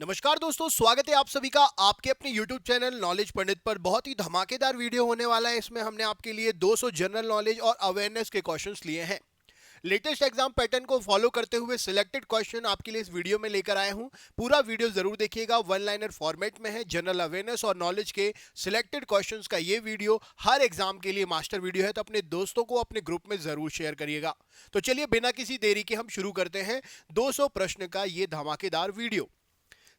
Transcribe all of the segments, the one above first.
नमस्कार दोस्तों, स्वागत है आप सभी का आपके अपने YouTube चैनल नॉलेज पंडित पर। बहुत ही धमाकेदार वीडियो होने वाला है। इसमें हमने आपके लिए 200 जनरल नॉलेज और अवेयरनेस के क्वेश्चंस लिए हैं। लेटेस्ट एग्जाम पैटर्न को फॉलो करते हुए सिलेक्टेड क्वेश्चन आपके लिए इस वीडियो में लेकर आया हूं। पूरा वीडियो जरूर देखिएगा। वन लाइनर फॉर्मेट में है। जनरल अवेयरनेस और नॉलेज के सिलेक्टेड क्वेश्चंस का ये वीडियो हर एग्जाम के लिए मास्टर वीडियो है, तो अपने दोस्तों को अपने ग्रुप में जरूर शेयर करिएगा। तो चलिए बिना किसी देरी के हम शुरू करते हैं 200 प्रश्न का ये धमाकेदार वीडियो।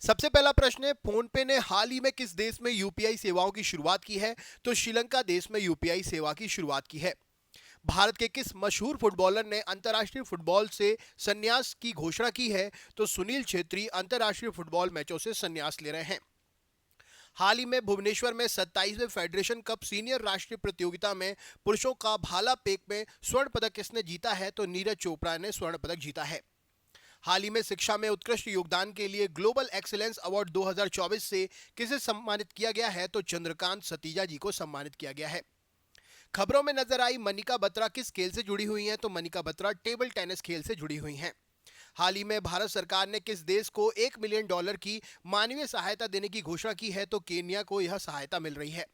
सबसे पहला प्रश्न है, फोन पे ने हाल ही में किस देश में यूपीआई सेवाओं की शुरुआत की है? तो श्रीलंका देश में यूपीआई सेवा की शुरुआत की है। भारत के किस मशहूर फुटबॉलर ने अंतर्राष्ट्रीय फुटबॉल से संन्यास की घोषणा की है? तो सुनील छेत्री अंतर्राष्ट्रीय फुटबॉल मैचों से संन्यास ले रहे हैं। हाल ही में भुवनेश्वर में 27वें फेडरेशन कप सीनियर राष्ट्रीय प्रतियोगिता में पुरुषों का भाला फेंक में स्वर्ण पदक किसने जीता है? तो नीरज चोपड़ा ने स्वर्ण पदक जीता है। हाल ही में शिक्षा में उत्कृष्ट योगदान के लिए ग्लोबल एक्सीलेंस अवार्ड 2024 से किसे सम्मानित किया गया है? तो चंद्रकांत सतीजा जी को सम्मानित किया गया है। खबरों में नजर आई मनिका बत्रा किस खेल से जुड़ी हुई हैं? तो मनिका बत्रा टेबल टेनिस खेल से जुड़ी हुई हैं। हाल ही में भारत सरकार ने किस देश को $1 मिलियन की मानवीय सहायता देने की घोषणा की है? तो केन्या को यह सहायता मिल रही है।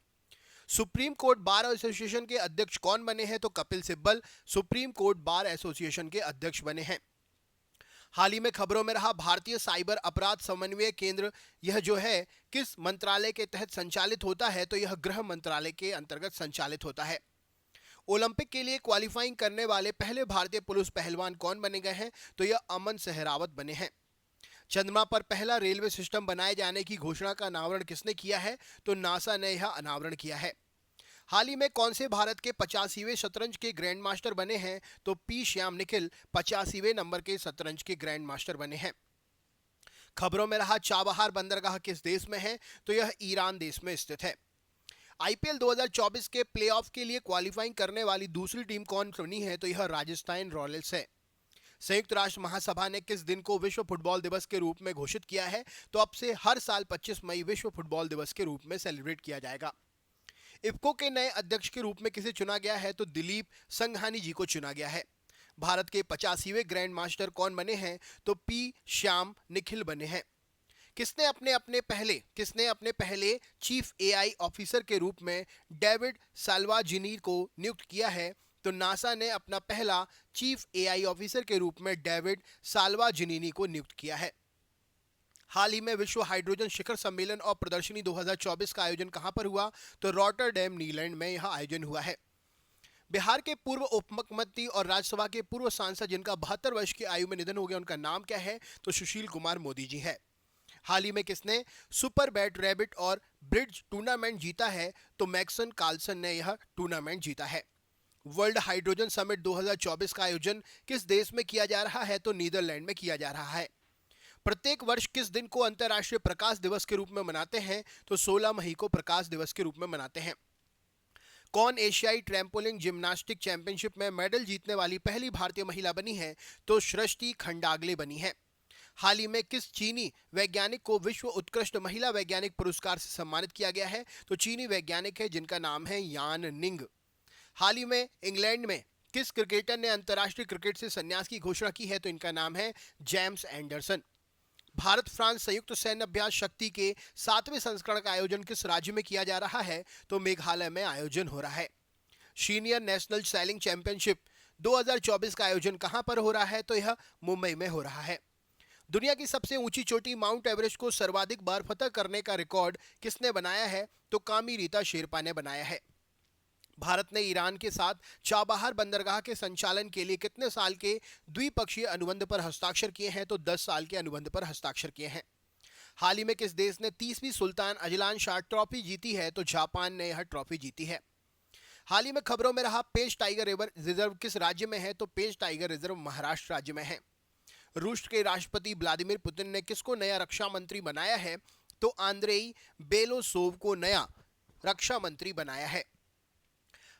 सुप्रीम कोर्ट बार एसोसिएशन के अध्यक्ष कौन बने हैं? तो Kapil Sibal supreme court bar association के अध्यक्ष बने हैं। हाल ही में खबरों में रहा भारतीय साइबर अपराध समन्वय केंद्र, यह जो है किस मंत्रालय के तहत संचालित होता है? तो यह गृह मंत्रालय के अंतर्गत संचालित होता है। ओलंपिक के लिए क्वालिफाइंग करने वाले पहले भारतीय पुरुष पहलवान कौन बने गए हैं? तो यह अमन सहरावत बने हैं। चंद्रमा पर पहला रेलवे सिस्टम बनाए जाने की घोषणा का अनावरण किसने किया है? तो नासा ने यह अनावरण किया है। हाल ही में कौन से भारत के 85वें शतरंज के ग्रैंड मास्टर बने हैं? तो पी श्याम निखिल 85वें नंबर के शतरंज के ग्रैंड मास्टर बने हैं। खबरों में रहा चाबहार बंदरगाह किस देश में है? तो यह ईरान देश में स्थित है। आईपीएल 2024 के प्लेऑफ के लिए क्वालिफाइंग करने वाली दूसरी टीम कौन बनी है? तो यह राजस्थान रॉयल्स है। संयुक्त राष्ट्र महासभा ने किस दिन को विश्व फुटबॉल दिवस के रूप में घोषित किया है? तो अब से हर साल 25 मई विश्व फुटबॉल दिवस के रूप में सेलिब्रेट किया जाएगा। इफ्को के नए अध्यक्ष के रूप में किसे चुना गया है? तो दिलीप संघानी जी को चुना गया है। भारत के 85वें ग्रैंड मास्टर कौन बने हैं? तो पी श्याम निखिल बने हैं। किसने अपने पहले चीफ एआई ऑफिसर के रूप में डेविड साल्वाजिनी को नियुक्त किया है? तो नासा ने अपना पहला चीफ एआई ऑफिसर के रूप में डेविड साल्वाजिनी को नियुक्त किया है। हाल ही में विश्व हाइड्रोजन शिखर सम्मेलन और प्रदर्शनी 2024 का आयोजन कहां पर हुआ? तो रॉटरडैम नीलैंड में यह आयोजन हुआ है। बिहार के पूर्व उप मुख्यमंत्री और राज्यसभा के पूर्व सांसद जिनका 72 वर्ष की आयु में निधन हो गया, उनका नाम क्या है? तो सुशील कुमार मोदी जी है। हाल ही में किसने सुपर बैट रैबिट और ब्रिड्ज टूर्नामेंट जीता है? तो मैक्सन कार्लसन ने यह टूर्नामेंट जीता है। वर्ल्ड हाइड्रोजन समिट 2024 का आयोजन किस देश में किया जा रहा है? तो नीदरलैंड में किया जा रहा है। प्रत्येक वर्ष किस दिन को अंतर्राष्ट्रीय प्रकाश दिवस के रूप में मनाते हैं? तो 16 मई को प्रकाश दिवस के रूप में मनाते हैं। कौन एशियाई ट्रैम्पोलिन जिम्नास्टिक चैंपियनशिप में मेडल जीतने वाली पहली भारतीय महिला बनी है? तो सृष्टि खंडागले बनी है। हाल ही में किस चीनी वैज्ञानिक को विश्व उत्कृष्ट महिला वैज्ञानिक पुरस्कार से सम्मानित किया गया है? तो चीनी वैज्ञानिक है जिनका नाम है यान निंग। हाल ही में इंग्लैंड में किस क्रिकेटर ने अंतर्राष्ट्रीय क्रिकेट से संन्यास की घोषणा की है? तो इनका नाम है जेम्स एंडरसन। भारत फ्रांस संयुक्त सैन्य अभ्यास शक्ति के 7वें संस्करण का आयोजन किस राज्य में किया जा रहा है? तो मेघालय में आयोजन हो रहा है। सीनियर नेशनल सैलिंग चैंपियनशिप 2024 का आयोजन कहां पर हो रहा है? तो यह मुंबई में हो रहा है। दुनिया की सबसे ऊंची चोटी माउंट एवरेस्ट को सर्वाधिक बार फतह करने का रिकॉर्ड किसने बनाया है? तो कामी रीता शेरपा ने बनाया है। भारत ने ईरान के साथ चाबहार बंदरगाह के संचालन के लिए कितने साल के द्विपक्षीय अनुबंध पर हस्ताक्षर किए हैं? तो 10 साल के अनुबंध पर हस्ताक्षर किए हैं। हाल ही में किस देश ने 30वीं सुल्तान अजलान शाह ट्रॉफी जीती है? तो जापान ने यह ट्रॉफी जीती है। हाल ही में खबरों में रहा पेंच टाइगर रिजर्व किस राज्य में है? तो पेंच टाइगर रिजर्व महाराष्ट्र राज्य में है। रूस के राष्ट्रपति व्लादिमीर पुतिन ने किसको नया रक्षा मंत्री बनाया है? तो आंद्रेई बेलोसोव को नया रक्षा मंत्री बनाया है।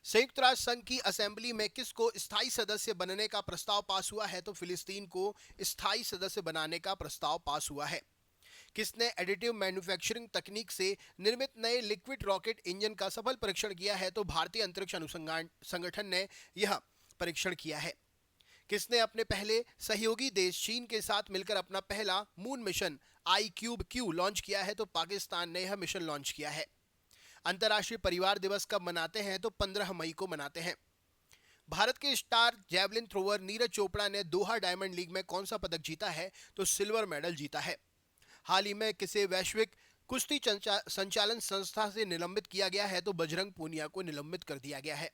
संयुक्त राष्ट्र संघ की असेंबली में किसको स्थायी सदस्य बनने का प्रस्ताव पास हुआ है? तो फिलिस्तीन को स्थायी सदस्य बनाने का प्रस्ताव पास हुआ है। किसने एडिटिव मैन्युफैक्चरिंग तकनीक से निर्मित नए लिक्विड रॉकेट इंजन का सफल परीक्षण किया है? तो भारतीय अंतरिक्ष अनुसंधान संगठन ने यह परीक्षण किया है। किसने अपने पहले सहयोगी देश चीन के साथ मिलकर अपना पहला मून मिशन iCubeQ लॉन्च किया है? तो पाकिस्तान ने यह मिशन लॉन्च किया है। अंतर्राष्ट्रीय परिवार दिवस कब मनाते हैं? तो 15 मई को मनाते हैं। भारत के star javelin thrower Neeraj Chopra ने दोहा डायमंड लीग में कौन सा पदक जीता है? तो सिल्वर मेडल जीता है। हाल ही में किसे वैश्विक कुश्ती संचालन संस्था से निलंबित किया गया है? तो बजरंग पूनिया को निलंबित कर दिया गया है।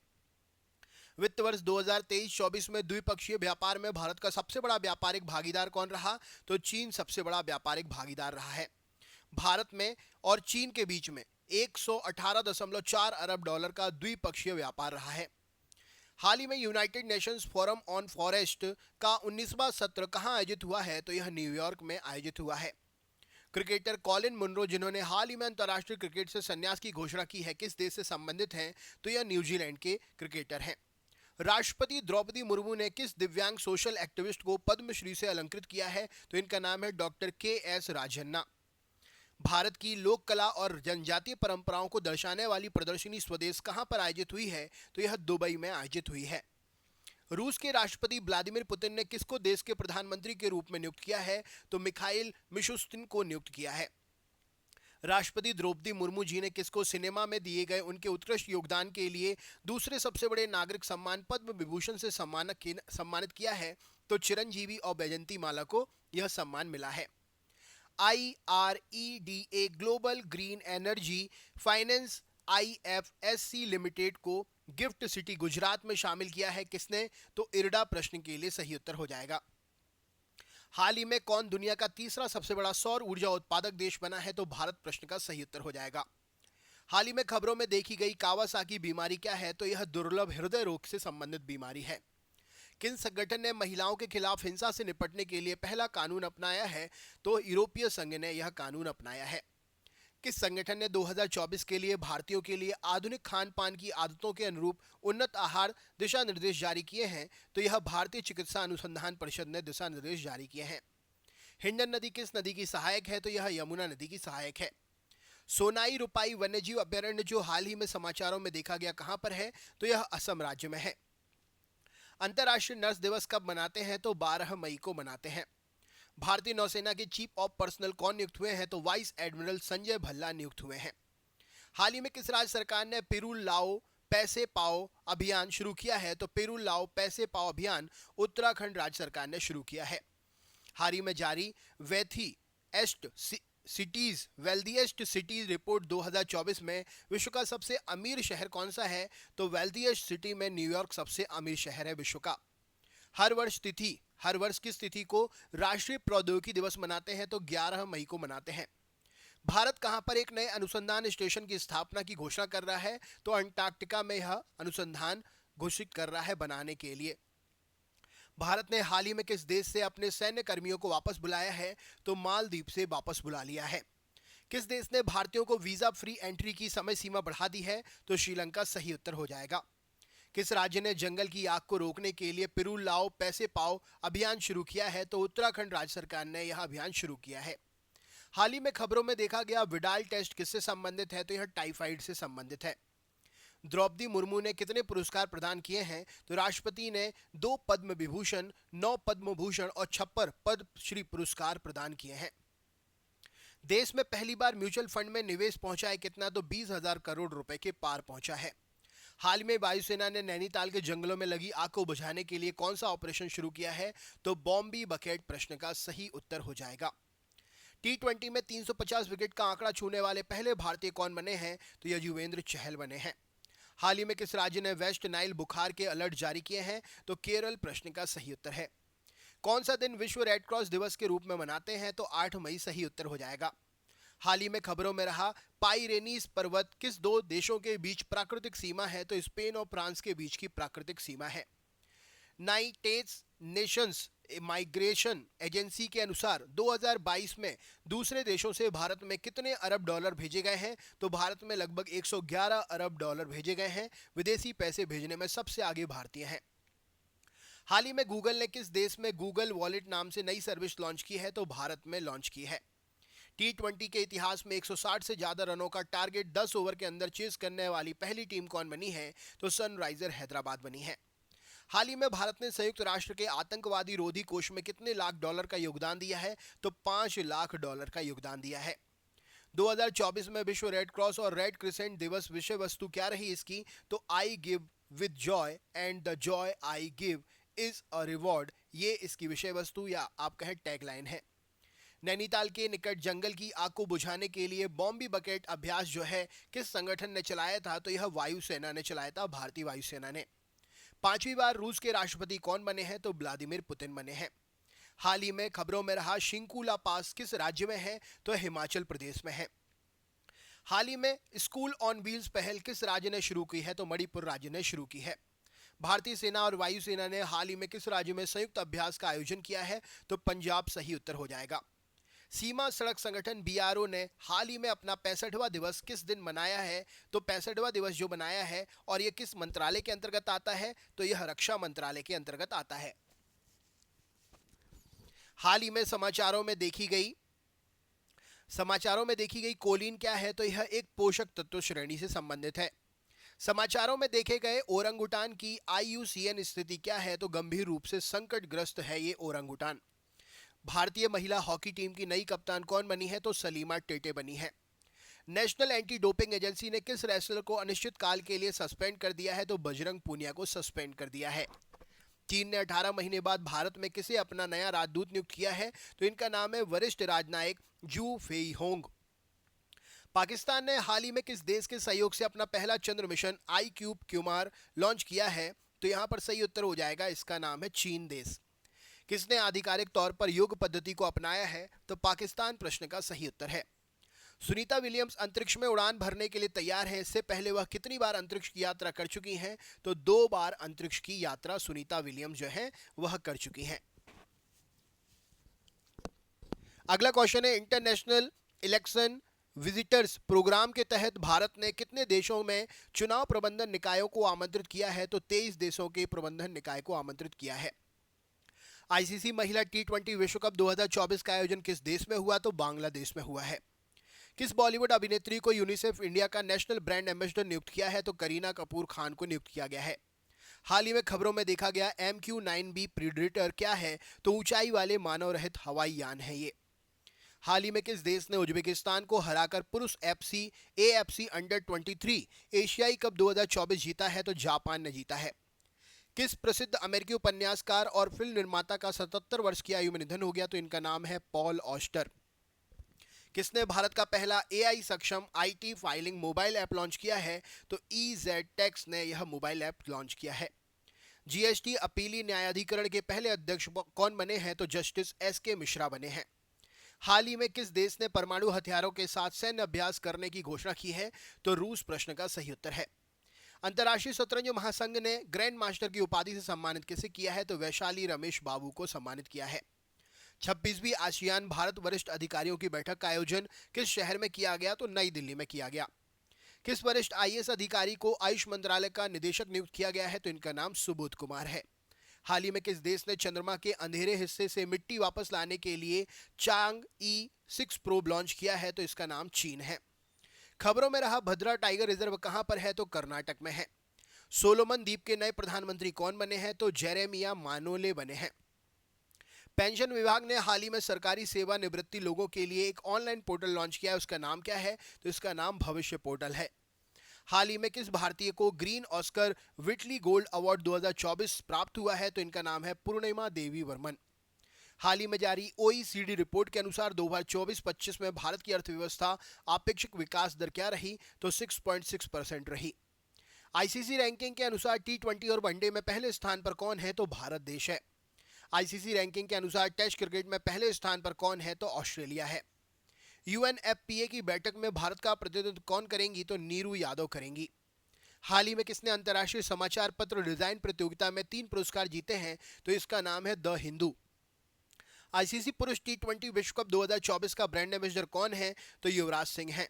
वित्त वर्ष 2023-24 में द्विपक्षीय व्यापार में भारत का सबसे बड़ा व्यापारिक भागीदार कौन रहा? तो चीन सबसे बड़ा व्यापारिक भागीदार रहा है। भारत में और चीन के बीच में 118.4 अरब डॉलर का द्विपक्षीय व्यापार रहा है। हाल ही में United Nations forum on forest का 19वां सत्र कहां आयोजित हुआ है? तो यह न्यूयॉर्क में आयोजित हुआ है। क्रिकेटर कॉलिन मुनरो जिन्होंने हाल ही में अंतर्राष्ट्रीय क्रिकेट से संन्यास की घोषणा की है, किस देश से संबंधित हैं? तो यह न्यूजीलैंड के क्रिकेटर हैं। राष्ट्रपति द्रौपदी मुर्मू ने किस दिव्यांग सोशल एक्टिविस्ट को पद्मश्री से अलंकृत किया है? तो इनका नाम है डॉक्टर KS राजन्ना। भारत की लोक कला और जनजातीय परंपराओं को दर्शाने वाली प्रदर्शनी स्वदेश कहां पर आयोजित हुई है? तो यह दुबई में आयोजित हुई है। रूस के राष्ट्रपति व्लादिमीर पुतिन ने किसको देश के प्रधानमंत्री के रूप में नियुक्त किया है? तो मिखाइल मिशुस्तिन को नियुक्त किया है। राष्ट्रपति द्रौपदी मुर्मू जी ने किसको सिनेमा में दिए गए उनके उत्कृष्ट योगदान के लिए दूसरे सबसे बड़े नागरिक सम्मान पद्म विभूषण से सम्मानित किया है? तो चिरंजीवी और बैजंती माला को यह सम्मान मिला है। IREDA global green energy finance IFSC limited को गिफ्ट सिटी गुजरात में शामिल किया है किसने? तो इरडा प्रश्न के लिए सही उत्तर हो जाएगा। हाल ही में कौन दुनिया का तीसरा सबसे बड़ा सौर ऊर्जा उत्पादक देश बना है? तो भारत प्रश्न का सही उत्तर हो जाएगा। हाल ही में खबरों में देखी गई कावासाकी बीमारी क्या है? तो यह दुर्लभ हृदय रोग से संबंधित बीमारी है। किन संगठन ने महिलाओं के खिलाफ हिंसा से निपटने के लिए पहला कानून अपनाया है? तो यूरोपीय संघ ने यह कानून अपनाया है। किस संगठन ने 2024 के लिए भारतीयों के लिए आधुनिक खान पान की आदतों के अनुरूप उन्नत आहार दिशा निर्देश जारी किए हैं? तो यह भारतीय चिकित्सा अनुसंधान परिषद ने दिशा निर्देश जारी किए हैं। हिंडन नदी किस नदी की सहायक है? तो यह यमुना नदी की सहायक है। सोनाई रुपाई वन्यजीव अभ्यारण्य जो हाल ही में समाचारों में देखा गया कहां पर है? तो यह असम राज्य में है। अंतर्राष्ट्रीय नर्स दिवस कब मनाते हैं? तो 12 मई को मनाते हैं। भारतीय नौसेना के चीफ ऑफ पर्सनल कौन नियुक्त हुए हैं? तो वाइस एडमिरल संजय भल्ला नियुक्त हुए हैं। हाल ही में किस राज्य सरकार ने पेरुल लाओ पैसे पाओ अभियान शुरू किया है? तो पेरुल लाओ पैसे पाओ अभियान उत्तराखंड राज्य सरकार ने शुरू किया है। हाल ही में जारी वेल्दीएस्ट सिटीज रिपोर्ट 2024 में विश्व का सबसे अमीर शहर कौन सा है? तो वेल्दीएस्ट सिटी में न्यूयॉर्क सबसे अमीर शहर है विश्व का। हर वर्ष किस तिथि को राष्ट्रीय प्रौद्योगिकी दिवस मनाते हैं? तो 11 मई को मनाते हैं। भारत कहां पर एक नए अनुसंधान स्टेशन की स्थापना की घोषणा कर रहा है? तो अंटार्कटिका में यह अनुसंधान घोषित कर रहा है बनाने के लिए। भारत ने हाल ही में किस देश से अपने सैन्य कर्मियों को वापस बुलाया है? तो मालदीव से वापस बुला लिया है। किस देश ने भारतीयों को वीजा फ्री एंट्री की समय सीमा बढ़ा दी है? तो श्रीलंका सही उत्तर हो जाएगा। किस राज्य ने जंगल की आग को रोकने के लिए पेरुल लाओ पैसे पाओ अभियान शुरू किया है? तो उत्तराखंड राज्य सरकार ने यह अभियान शुरू किया है। हाल ही में खबरों में देखा गया विडाल टेस्ट किससे संबंधित है? तो यह टाइफाइड से संबंधित है। द्रौपदी मुर्मू ने कितने पुरस्कार प्रदान किए हैं? तो राष्ट्रपति ने 2 पद्म विभूषण, 9 पद्म भूषण और 56 पद्मश्री पुरस्कार प्रदान किए हैं। देश में पहली बार म्यूचुअल फंड में निवेश पहुंचा है कितना? तो 20,000 करोड़ रुपए के पार पहुंचा है। हाल में वायुसेना ने नैनीताल के जंगलों में लगी आग को बुझाने के लिए कौन सा ऑपरेशन शुरू किया है? तो बॉम्बी बकेट प्रश्न का सही उत्तर हो जाएगा। T20 में 350 विकेट का आंकड़ा छूने वाले पहले भारतीय कौन बने हैं? तो युजवेंद्र चहल बने हैं। हाल ही में किस राज्य ने वेस्ट नाइल बुखार के अलर्ट जारी किए हैं? तो केरल प्रश्न का सही उत्तर है। कौन सा दिन विश्व रेड क्रॉस दिवस के रूप में मनाते हैं? तो 8 मई सही उत्तर हो जाएगा। हाल ही में खबरों में रहा पाइरेनीज पर्वत किस 2 देशों के बीच प्राकृतिक सीमा है? तो स्पेन और फ्रांस के बीच की प्राकृतिक सीमा है। यूनाइटेड नेशंस माइग्रेशन एजेंसी के अनुसार 2022 में दूसरे देशों से भारत में कितने अरब डॉलर भेजे गए हैं? तो भारत में लगभग 111 अरब डॉलर भेजे गए हैं। विदेशी पैसे भेजने में सबसे आगे भारतीय हैं। हाल ही में गूगल ने किस देश में गूगल वॉलेट नाम से नई सर्विस लॉन्च की है? तो भारत में लॉन्च की है। T20 के इतिहास में 160 से ज्यादा रनों का टारगेट 10 ओवर के अंदर चेस करने वाली पहली टीम कौन बनी है? तो सनराइजर हैदराबाद बनी है। हाल ही में भारत ने संयुक्त राष्ट्र के आतंकवादी रोधी कोष में कितने लाख डॉलर का योगदान दिया है? तो 5 लाख डॉलर का योगदान दिया है। 2024 में विश्व रेड क्रॉस और रेड क्रिसेंट दिवस विषय वस्तु क्या रही इसकी? तो I give with Joy and the Joy I give is a reward, ये इसकी विषय वस्तु या आप कहें टैगलाइन है। नैनीताल के निकट जंगल की आग को बुझाने के लिए बॉम्बी बकेट अभ्यास जो है किस संगठन ने चलाया था? तो यह वायुसेना ने चलाया था, भारतीय वायुसेना ने। 5वीं बार रूस के राष्ट्रपति कौन बने हैं? तो व्लादिमीर पुतिन बने हैं। हाल ही में खबरों में रहा शिंकुला पास किस राज्य में है? तो हिमाचल प्रदेश में है। हाल ही में स्कूल ऑन व्हील्स पहल किस राज्य ने शुरू की है? तो मणिपुर राज्य ने शुरू की है। भारतीय सेना और वायुसेना ने हाल ही में किस राज्य में संयुक्त अभ्यास का आयोजन किया है? तो पंजाब सही उत्तर हो जाएगा। सीमा सड़क संगठन बीआरओ ने हाल ही में अपना 65वां दिवस किस दिन मनाया है? तो 65वां दिवस जो मनाया है और यह किस मंत्रालय के अंतर्गत आता है? तो यह रक्षा मंत्रालय के अंतर्गत आता है। हाल ही में समाचारों में देखी गई कोलिन क्या है? तो यह एक पोषक तत्व श्रेणी से संबंधित है। समाचारों में देखे गए ओरंगुटान की IUCN स्थिति क्या है? तो गंभीर रूप से संकटग्रस्त है ये ओरंगुटान। भारतीय महिला हॉकी टीम की नई कप्तान कौन बनी है? तो सलीमा टेटे बनी है। नेशनल एंटी डोपिंग एजेंसी ने किस रेसलर को अनिश्चित काल के लिए सस्पेंड कर दिया है? तो बजरंग पूनिया को सस्पेंड कर दिया है। चीन ने 18 महीने बाद भारत में किसे अपना नया राजदूत नियुक्त किया है? तो इनका नाम है वरिष्ठ राजनयिक जू फेई होंग। पाकिस्तान ने हाल ही में किस देश के सहयोग से अपना पहला चंद्र मिशन iCube क्यूमार लॉन्च किया है? तो यहां पर सही उत्तर हो जाएगा, इसका नाम है चीन देश। किसने आधिकारिक तौर पर योग पद्धति को अपनाया है? तो पाकिस्तान प्रश्न का सही उत्तर है। सुनीता विलियम्स अंतरिक्ष में उड़ान भरने के लिए तैयार हैं। इससे पहले वह कितनी बार अंतरिक्ष की यात्रा कर चुकी हैं? तो 2 बार अंतरिक्ष की यात्रा सुनीता विलियम्स जो है वह कर चुकी हैं। अगला क्वेश्चन है, इंटरनेशनल इलेक्शन विजिटर्स प्रोग्राम के तहत भारत ने कितने देशों में चुनाव प्रबंधन निकायों को आमंत्रित किया है? तो 23 देशों के प्रबंधन निकाय को आमंत्रित किया है। ICC महिला T20 विश्व कप 2024 का आयोजन किस देश में हुआ? तो बांग्लादेश में हुआ है। किस बॉलीवुड अभिनेत्री को यूनिसेफ इंडिया का नेशनल ब्रांड एम्बेसडर नियुक्त किया है? तो करीना कपूर खान को नियुक्त किया गया है। हाल ही में खबरों में देखा गया MQ-9B प्रीडेटर क्या है? तो ऊंचाई वाले मानव रहित हवाई यान है ये। हाल ही में किस देश ने उज्बेकिस्तान को हराकर पुरुष AFC अंडर 23 एशियाई कप 2024 जीता है? तो जापान ने जीता है। किस प्रसिद्ध अमेरिकी उपन्यासकार और फिल्म निर्माता का 77 वर्ष की आयु में निधन हो गया? तो इनका नाम है पॉल ऑस्टर। किसने भारत का पहला AI सक्षम IT filing mobile app launch किया है? तो EZTex ने यह मोबाइल ऐप लॉन्च किया है। GST अपीली न्यायाधिकरण के पहले अध्यक्ष कौन बने हैं? तो जस्टिस SK मिश्रा बने हैं। हाल ही में किस देश ने परमाणु हथियारों के साथ सैन्य अभ्यास करने की घोषणा की है? तो रूस प्रश्न का सही उत्तर है। अंतर्राष्ट्रीय शतरंज महासंघ ने ग्रैंड मास्टर की उपाधि से सम्मानित किसे किया है? तो वैशाली रमेश बाबू को सम्मानित किया है। 26वीं आसियान भारत वरिष्ठ अधिकारियों की बैठक का आयोजन किस शहर में किया गया? तो नई दिल्ली में किया गया। किस वरिष्ठ IAS अधिकारी को आयुष मंत्रालय का निदेशक नियुक्त किया गया है? तो इनका नाम सुबोध कुमार है। हाल ही में किस देश ने चंद्रमा के अंधेरे हिस्से से मिट्टी वापस लाने के लिए चांग-E 6 प्रोब लॉन्च किया है? तो इसका नाम चीन है। खबरों में रहा भद्रा टाइगर रिजर्व कहां पर है? तो कर्नाटक में है। सोलोमन द्वीप के नए प्रधानमंत्री कौन बने हैं? तो जेरेमिया मानोले बने हैं। पेंशन विभाग ने हाल ही में सरकारी सेवानिवृत्ति लोगों के लिए एक ऑनलाइन पोर्टल लॉन्च किया है, उसका नाम क्या है? तो इसका नाम भविष्य पोर्टल है। हाल ही में किस भारतीय को ग्रीन ऑस्कर विटली गोल्ड अवार्ड 2024 प्राप्त हुआ है? तो इनका नाम है पूर्णिमा देवी वर्मन। हाल ही में जारी OECD रिपोर्ट के अनुसार 2024-25 में भारत की अर्थव्यवस्था आपेक्षिक विकास दर क्या रही? तो 6.6% रही। ICC रैंकिंग के अनुसार T20 और वनडे में पहले स्थान पर कौन है? तो भारत देश है। ICC रैंकिंग के अनुसार टेस्ट क्रिकेट में पहले स्थान पर कौन है? तो ऑस्ट्रेलिया है। UNFPA की बैठक में भारत का प्रतिनिधित्व कौन करेंगी? तो नीरू यादव करेंगी। हाल ही में किसने अंतर्राष्ट्रीय समाचार पत्र डिजाइन प्रतियोगिता में 3 पुरस्कार जीते हैं? तो इसका नाम है द हिंदू। ICC पुरुष T20 विश्व कप 2024 का ब्रांड एम्बेसडर कौन है? तो युवराज सिंह हैं।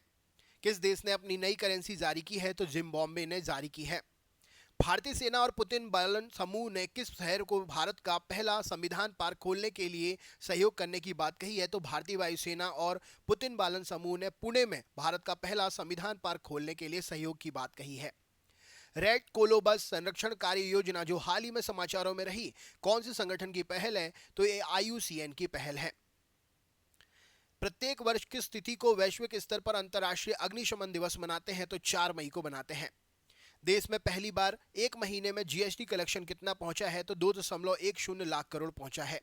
किस देश ने अपनी नई करेंसी जारी की है? तो जिम्बाब्वे ने जारी की है। भारतीय सेना और पुतिन बालन समूह ने किस शहर को भारत का पहला संविधान पार्क खोलने के लिए सहयोग करने की बात कही है? तो भारतीय वायुसेना और पुतिन बालन समूह ने पुणे में भारत का पहला संविधान पार्क खोलने के लिए सहयोग की बात कही है। रेड कोलोबस संरक्षण कार्य योजना जो हाल ही में समाचारों में रही, कौन से संगठन की पहल है? तो ये IUCN की पहल है। प्रत्येक वर्ष किस तिथि को वैश्विक स्तर पर अंतर्राष्ट्रीय अग्निशमन दिवस मनाते हैं? तो 4 मई को मनाते हैं। देश में पहली बार एक महीने में GST कलेक्शन कितना पहुंचा है? तो 2.10 लाख करोड़ पहुंचा है।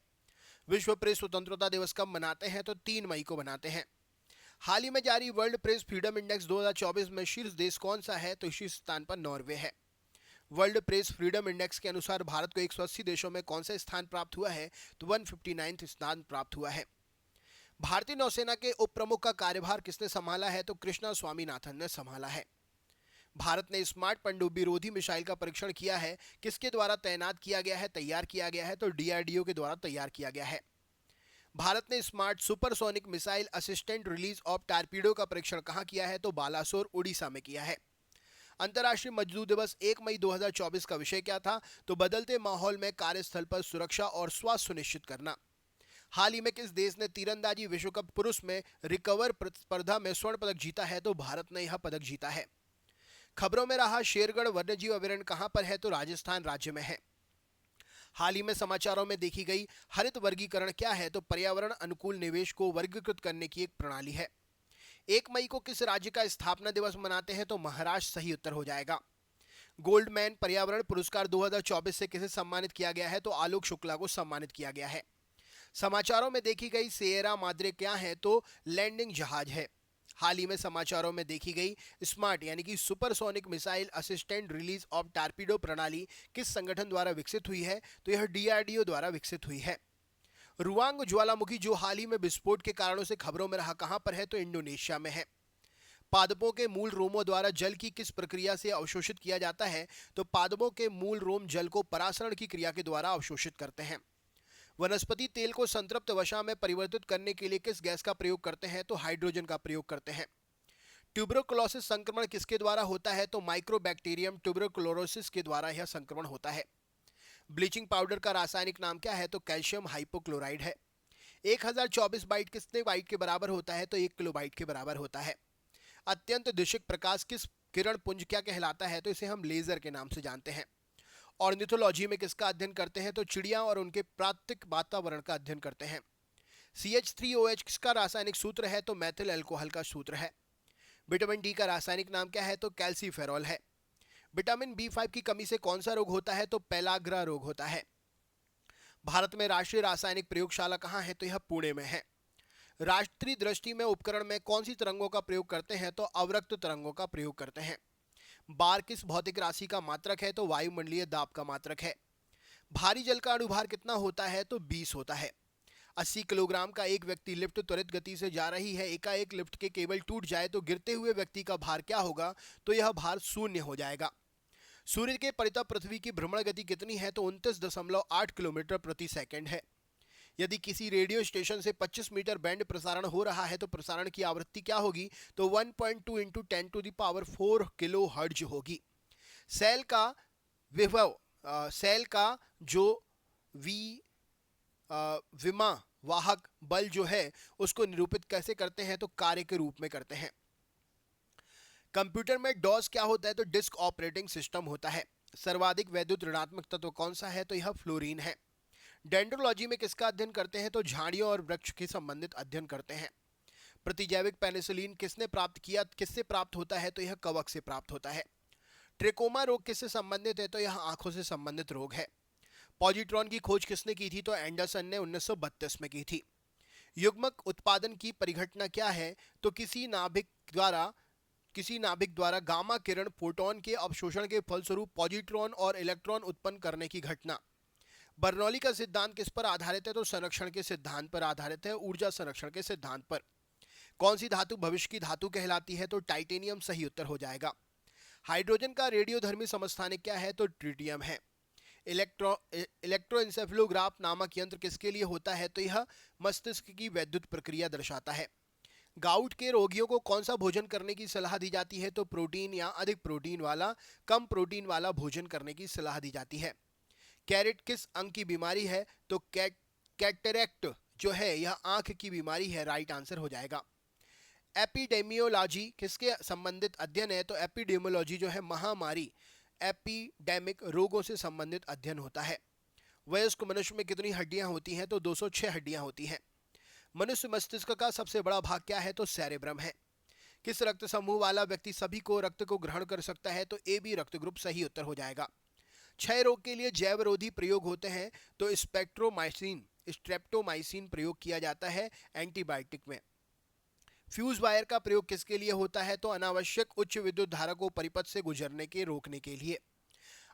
विश्व प्रेस स्वतंत्रता दिवस कब मनाते हैं? तो 3 मई को मनाते हैं। हाल ही में जारी वर्ल्ड प्रेस फ्रीडम इंडेक्स 2024 में शीर्ष देश कौन सा है? तो शीर्ष स्थान पर नॉर्वे है। वर्ल्ड प्रेस फ्रीडम इंडेक्स के अनुसार भारत को 180 देशों में कौन सा स्थान प्राप्त हुआ है? तो 159 स्थान प्राप्त हुआ है। भारतीय नौसेना के उप प्रमुख का कार्यभार किसने संभाला है? तो कृष्णा स्वामीनाथन ने संभाला है। भारत ने स्मार्ट पनडुब्बी रोधी मिसाइल का परीक्षण किया है, किसके द्वारा तैनात किया गया है, तैयार किया गया है? तो DRDO के द्वारा तैयार किया गया है। भारत ने smart supersonic missile assistant release of torpedo का परीक्षण कहां किया है? तो बालासोर उड़ीसा में किया है। अंतर्राष्ट्रीय मजदूर दिवस 1 मई 2024 का विषय क्या था? तो बदलते माहौल में कार्यस्थल पर सुरक्षा और स्वास्थ्य सुनिश्चित करना। हाल ही में किस देश ने तीरंदाजी विश्व कप पुरुष में रिकवर स्पर्धा में स्वर्ण पदक जीता है? तो भारत ने यह पदक जीता है। खबरों में रहा शेरगढ़ वन्यजीव अभयारण्य कहां पर है? तो राजस्थान राज्य में है। हाल ही में समाचारों में देखी गई हरित वर्गीकरण क्या है? तो पर्यावरण अनुकूल निवेश को वर्गीकृत करने की एक प्रणाली है। 1 मई को किस राज्य का स्थापना दिवस मनाते हैं? तो महाराष्ट्र सही उत्तर हो जाएगा। गोल्डमैन पर्यावरण पुरस्कार 2024 से किसे सम्मानित किया गया है? तो आलोक शुक्ला को सम्मानित किया गया है। समाचारों में देखी गई सिएरा माद्रे क्या है? तो लैंडिंग जहाज है। हाल ही में समाचारों में देखी गई स्मार्ट यानी कि supersonic missile assistant release of torpedo प्रणाली किस संगठन द्वारा विकसित हुई है? तो यह DRDO द्वारा विकसित हुई है। रुआंग ज्वालामुखी जो हाल ही में विस्फोट के कारणों से खबरों में रहा, कहां पर है? तो इंडोनेशिया में है। पादपों के मूल रोमों द्वारा जल की किस प्रक्रिया से अवशोषित किया जाता है? तो पादपों के मूल रोम जल को परासरण की क्रिया के द्वारा अवशोषित करते हैं। वनस्पति तेल को संतृप्त वसा में परिवर्तित करने के लिए किस गैस का प्रयोग करते हैं? तो हाइड्रोजन का प्रयोग करते हैं। ट्यूबरकुलोसिस संक्रमण किसके द्वारा होता है? तो माइक्रोबैक्टीरियम ट्यूबरकुलोसिस के द्वारा यह संक्रमण होता है। ब्लीचिंग पाउडर का रासायनिक नाम क्या है? तो कैल्शियम हाइपोक्लोराइड है। 1024 बाइट कितने बाइट के बराबर होता है? तो 1 किलोबाइट के बराबर होता है। अत्यंत दिशक प्रकाश किस किरण पुंज क्या कहलाता है? तो इसे हम लेजर के नाम से जानते हैं। ऑर्निथोलॉजी में किसका अध्ययन करते हैं? तो चिड़िया और उनके प्राकृतिक वातावरण का अध्ययन करते हैं। CH3OH किसका रासायनिक सूत्र है? तो मैथिल अल्कोहल का सूत्र है। विटामिन D का रासायनिक नाम क्या है? तो कैल्सीफेरॉल है। विटामिन B5 की कमी से कौन सा रोग होता है? तो पेलाग्रा रोग होता है। भारत में राष्ट्रीय रासायनिक प्रयोगशाला कहाँ है? तो यह पुणे में है। राष्ट्रीय दृष्टि में उपकरण में कौन सी तरंगों का प्रयोग करते हैं? तो अवरक्त तरंगों का प्रयोग करते हैं। बार किस भौतिक राशि का मात्रक है? तो वायुमंडलीय दाब का मात्रक है। भारी जल का अणुभार कितना होता है? तो 20 होता है। 80 किलोग्राम का एक व्यक्ति लिफ्ट त्वरित गति से जा रही है, एकाएक लिफ्ट के केबल टूट जाए तो गिरते हुए व्यक्ति का भार क्या होगा? तो यह भार 0 हो जाएगा। सूर्य के परितः पृथ्वी की भ्रमण गति कितनी है? तो 29.8 किलोमीटर प्रति सेकंड है। यदि किसी रेडियो स्टेशन से 25 मीटर बैंड प्रसारण हो रहा है तो प्रसारण की आवृत्ति क्या होगी? तो 1.2 इंटू 10⁴ किलो हर्ट्ज होगी। सेल का विभव सेल का जो विमा वाहक बल जो है उसको निरूपित कैसे करते हैं? तो कार्य के रूप में करते हैं। कंप्यूटर में डॉस क्या होता है? तो डिस्क ऑपरेटिंग सिस्टम होता है। सर्वाधिक वैद्युत ऋणात्मक तत्व कौन सा है? तो यह फ्लोरीन है। डेंड्रोलॉजी में किसका अध्ययन करते हैं? तो झाड़ियों और वृक्ष के संबंधित अध्ययन करते हैं। प्रतिजैविक पेनिसिलिन किसने प्राप्त किया? किससे प्राप्त होता है? तो यह कवक से प्राप्त होता है। ट्रिकोमा रोग किससे संबंधित है? तो यह आंखों से संबंधित रोग है। पॉजिट्रॉन की खोज किसने की थी? तो एंडरसन ने 1932 में की थी। युग्मक उत्पादन की परिघटना क्या है? तो किसी नाभिक द्वारा गामा किरण फोटोन के अवशोषण के फलस्वरूप पॉजिट्रॉन और इलेक्ट्रॉन उत्पन्न करने की घटना। बर्नौली का सिद्धांत किस पर आधारित है? तो संरक्षण के सिद्धांत पर आधारित है, ऊर्जा संरक्षण के सिद्धांत पर। कौन सी धातु भविष्य की धातु कहलाती है? तो टाइटेनियम सही उत्तर हो जाएगा। हाइड्रोजन का रेडियोधर्मी समस्थानिक क्या है? तो ट्रिटियम है। इलेक्ट्रोएन्सेफेलोग्राफ नामक यंत्र किसके लिए होता है? तो यह मस्तिष्क की वैद्युत प्रक्रिया दर्शाता है। गाउट के रोगियों को कौन सा भोजन करने की सलाह दी जाती है? तो प्रोटीन या अधिक प्रोटीन वाला कम प्रोटीन वाला भोजन करने की सलाह दी जाती है। कैरेट किस अंग की बीमारी है? तो कैटरेक्ट जो है यह आंख की बीमारी है, राइट आंसर हो जाएगा। एपिडेमियोलॉजी किसके संबंधित अध्ययन है? तो एपिडेमियोलॉजी जो है महामारी एपिडेमिक रोगों से संबंधित अध्ययन होता है। वयस्क मनुष्य में कितनी हड्डियां होती हैं? तो 206 हड्डियां होती हैं। मनुष्य मस्तिष्क का सबसे बड़ा भाग क्या है? तो सेरेब्रम है। किस रक्त समूह वाला व्यक्ति सभी को रक्त को ग्रहण कर सकता है? तो ए बी रक्त ग्रुप सही उत्तर हो जाएगा। क्षय रोग के लिए जैवरोधी प्रयोग होते हैं, तो स्ट्रेप्टोमाइसिन प्रयोग किया जाता है एंटीबायोटिक में। फ्यूज वायर का प्रयोग किसके लिए होता है? तो अनावश्यक उच्च विद्युत धारा को परिपथ से गुजरने के रोकने के लिए।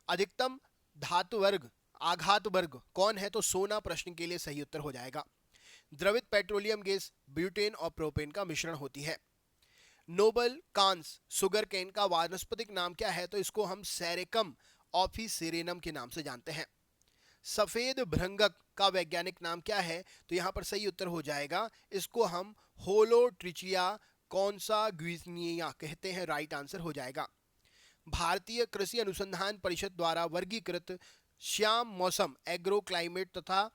अधिकतम धातु वर्ग आघात वर्ग कौन है? तो सोना प्रश्न के लिए सही उत्तर हो जाएगा। द्रवित पेट्रोलियम गैस ब्यूटेन और प्रोपेन का मिश्रण होती है। नोबल कांस सुगर केन का वानस्पतिक नाम क्या है? तो इसको हम सेरेकम ऑफिसेरेनम के नाम से जानते हैं। सफेद भृंगक का वैज्ञानिक नाम क्या है? तो यहां पर सही उत्तर हो जाएगा, इसको हम होलोट्रिचिया कॉन्साग्विनिया कहते हैं। राइट आंसर हो जाएगा। भारतीय कृषि अनुसंधान परिषद द्वारा वर्गीकृत श्याम मौसम एग्रो क्लाइमेट तथा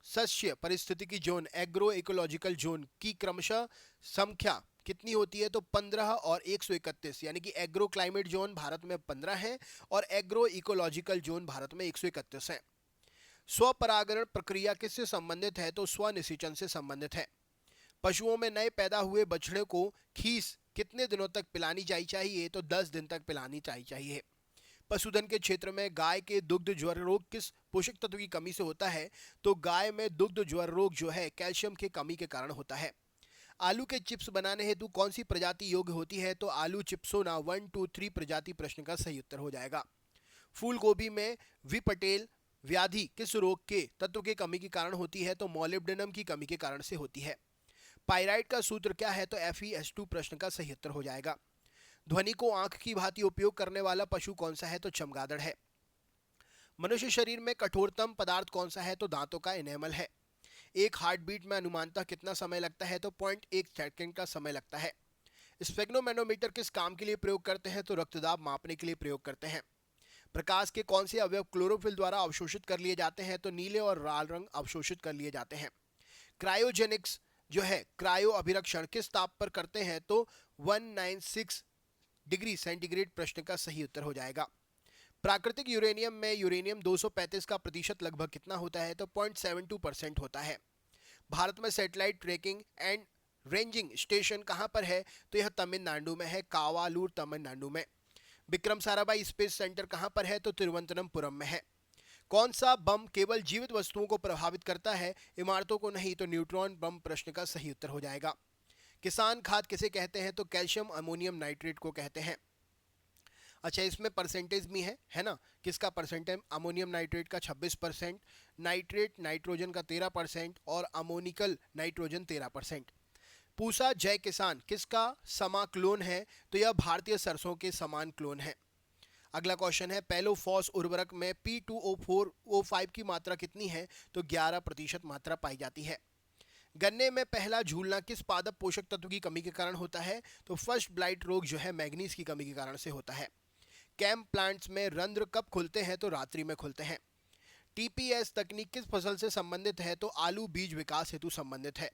शस्य परिस्थितिकी जोन एग्रो इकोलॉजिकल जोन की क्रमशः संख्या कितनी होती है? तो 15 और 131, यानी कि एग्रो क्लाइमेट जोन भारत में 15 है और एग्रो इकोलॉजिकल जोन भारत में 131 है। स्वपरागण प्रक्रिया किससे संबंधित है? तो स्वनिषेचन से संबंधित है। पशुओं में नए पैदा हुए बछड़े को खीस कितने दिनों तक पिलानी चाहिए? तो 10 दिन तक पिलानी चाहिए। पशुधन के क्षेत्र में गाय के दुग्ध ज्वर रोग किस पोषक तत्व की कमी से होता है? तो गाय में दुग्ध ज्वर रोग जो है कैल्शियम की कमी के कारण होता है। आलू के चिप्स बनाने हेतु कौन सी प्रजाति योग्य होती है? तो आलू चिप्सोना 1, 2, 3 प्रजाति प्रश्न का सही उत्तर हो जाएगा। फूल गोभी में विपटेल व्याधि किस रोग के तत्व के कमी के कारण होती है? तो मोलिब्डेनम की कमी के कारण से होती है। पाइराइट का सूत्र क्या है? तो FeS2 प्रश्न का सही उत्तर हो जाएगा। ध्वनि को आंख की भांति उपयोग करने वाला पशु कौन सा है? तो चमगादड़ है। मनुष्य शरीर में कठोरतम पदार्थ कौन सा है? तो दांतों का एनेमल है। एक हार्ट बीट में अनुमानतः कितना समय लगता है? तो 0.1 सेकंड का समय लगता है। स्फेग्नोमेनोमीटर किस काम के लिए प्रयोग करते हैं? तो रक्तदाब मापने के लिए प्रयोग करते हैं। प्रकाश के कौन से अवयव क्लोरोफिल द्वारा अवशोषित कर लिए जाते हैं? तो नीले और लाल रंग अवशोषित कर लिए जाते हैं। क्रायोजेनिक्स जो है क्रायो अभिरक्षण किस ताप पर करते हैं? तो 196 डिग्री सेंटीग्रेड प्रश्न का सही उत्तर हो जाएगा। प्राकृतिक यूरेनियम में यूरेनियम 235 का प्रतिशत लगभग कितना होता है? तो 0.72% होता है। भारत में satellite trekking and ranging station कहां पर है? तो यह तमिलनाडु में है, कावालूर तमिलनाडु में। विक्रम साराभाई स्पेस सेंटर कहां पर है? तो तिरुवनंतपुरम में है। कौन सा बम केवल जीवित वस्तुओं को प्रभावित करता है, इमारतों को नहीं? तो न्यूट्रॉन बम प्रश्न का सही उत्तर हो जाएगा। किसान खाद किसे कहते हैं? तो कैल्शियम अमोनियम नाइट्रेट को कहते हैं। अच्छा, इसमें परसेंटेज भी है ना? किसका परसेंटेज? अमोनियम नाइट्रेट का 26%, नाइट्रेट नाइट्रोजन का 13% और अमोनिकल नाइट्रोजन 13%। पूसा जय किसान किसका समा क्लोन है? तो यह भारतीय सरसों के समान क्लोन है। अगला क्वेश्चन है, पेलोफॉस उर्वरक में P2O4O5 की मात्रा कितनी है? तो 11% मात्रा पाई जाती है। गन्ने में पहला झूलना किस पादप पोषक तत्व की कमी के कारण होता है? तो फर्स्ट ब्लाइट रोग जो है मैग्नीज की कमी के कारण से होता है। कैम प्लांट्स में रंध्र कब खुलते हैं? तो रात्रि में खुलते हैं। TPS तकनीक किस फसल से संबंधित है? तो आलू बीज विकास हेतु संबंधित है।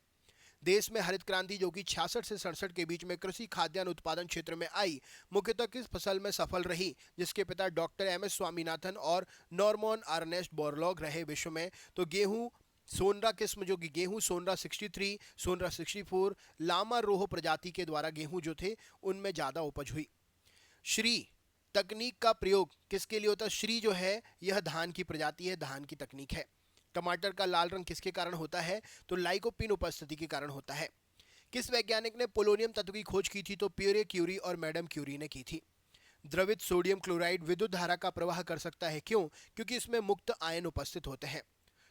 देश में हरित क्रांति जो कि 66 से 67 के बीच में कृषि खाद्यान्न उत्पादन क्षेत्र में आई, मुख्यतः किस फसल में सफल रही, जिसके पिता डॉक्टर MS स्वामीनाथन और नॉर्मन अर्नेस्ट बोरलॉग रहे विश्व में? तो गेहूं सोनरा किस्म जो कि गेहूं सोनरा 63, सोनरा 64, लामा रोह प्रजाति के द्वारा गेहूं जो थे उनमें ज़्यादा उपज हुई। श्री तकनीक का प्रयोग किसके लिए होता है? श्री जो है यह धान की प्रजाति है, धान की तकनीक है। टमाटर का लाल रंग किसके कारण होता है? तो लाइकोपिन उपस्थिति के कारण होता है। किस वैज्ञानिक ने पोलोनियम तत्व की खोज की थी? तो पियरे क्यूरी और मैडम क्यूरी ने की थी। द्रवित सोडियम क्लोराइड विद्युत धारा का प्रवाह कर सकता है, क्यों? क्योंकि इसमें मुक्त आयन उपस्थित होते हैं।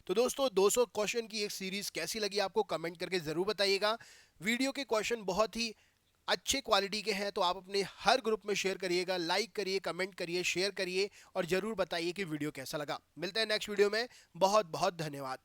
तो दोस्तों 200 क्वेश्चन की एक सीरीज कैसी लगी आपको कमेंट करके जरूर बताइएगा। वीडियो के क्वेश्चन बहुत ही अच्छे क्वालिटी के हैं, तो आप अपने हर ग्रुप में शेयर करिएगा, लाइक करिए, कमेंट करिए, शेयर करिए और जरूर बताइए कि वीडियो कैसा लगा। मिलते हैं नेक्स्ट वीडियो में। बहुत बहुत धन्यवाद।